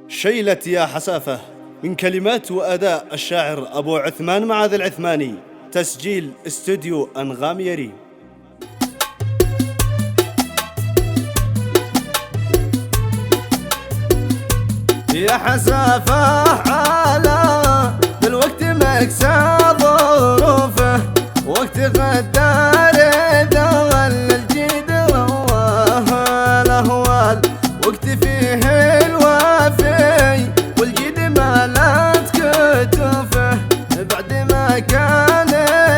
شيلت يا حسافة من كلمات وأداء الشاعر أبو عثمان معاذ العثماني. تسجيل استوديو أنغام يري. يا حسافة على دلوقت مكسى ظروفه، وقت غدار دول الجيد رواه الأهوال، وقت فيه الوافي والجيد مالت كتوفه، بعد ما كان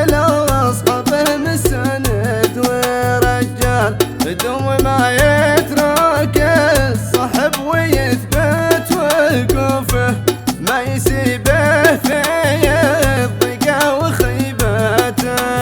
له أصحابه مسند ورجال، دوم ما يترك الصحب ويثبت وقوفه، ما يسيبه في الضيقة وخيبة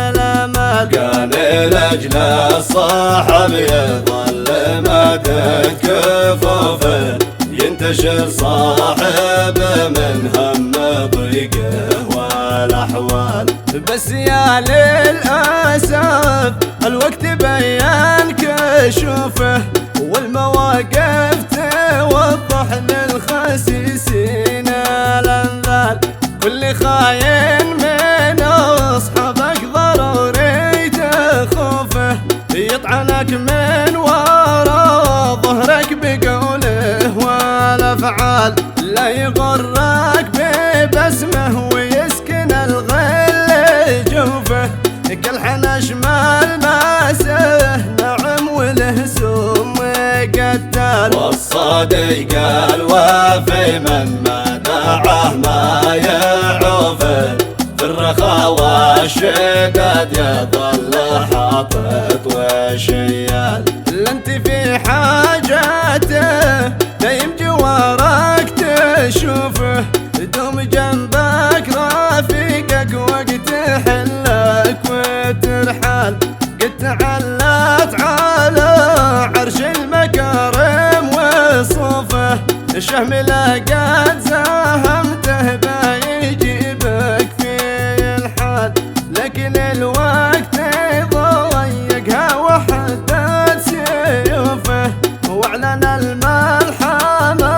الأمل، كان لأجل الصاحب يظل مدد كفوفه، ينتشر صاحبه من هم ضيقه والأحوال، بس يا للأسف الوقت بيان كشوفه، والمواقف توضح للخسيسين الأنذال، كل خاين من أصحابك ضروري تخوفه، يطعنك من ورا ظهرك بقوله والأفعال، لا يغرك ببسمه ويسكن الغل جوفه، كالحنش شمال ماسه نعم وله سم قتال، والصديق الوافي من ما دعاه ما يعوفه، في الرخاء والشداد يظل حاطط وشيال، لانت في حاجاته دايم جوارك تشوفه، دوم جنبك رفيقك وقت حلك وترحال، قد تعلت على عرش المكارم وصوفه، الشهم لقد زاهمته بيجيبك في الحال، لكن الوقت ضيقها وحدد سيوفه، واعلن الملحمة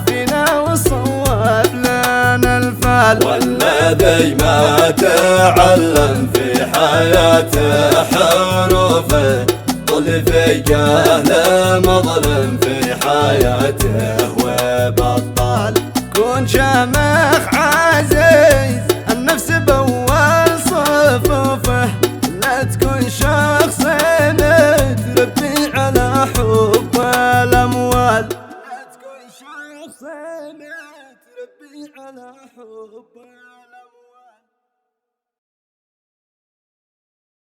فينا وصوب لنا الفال، والذي ما تعلم في حياته حروفه، طل في جهل مظلم في حياته وبطال، كون شامخ عزيز النفس بأول صفوفه، لا تكون شخص متربي على حب الأموال، لا تكون شخص متربي على حب الأموال.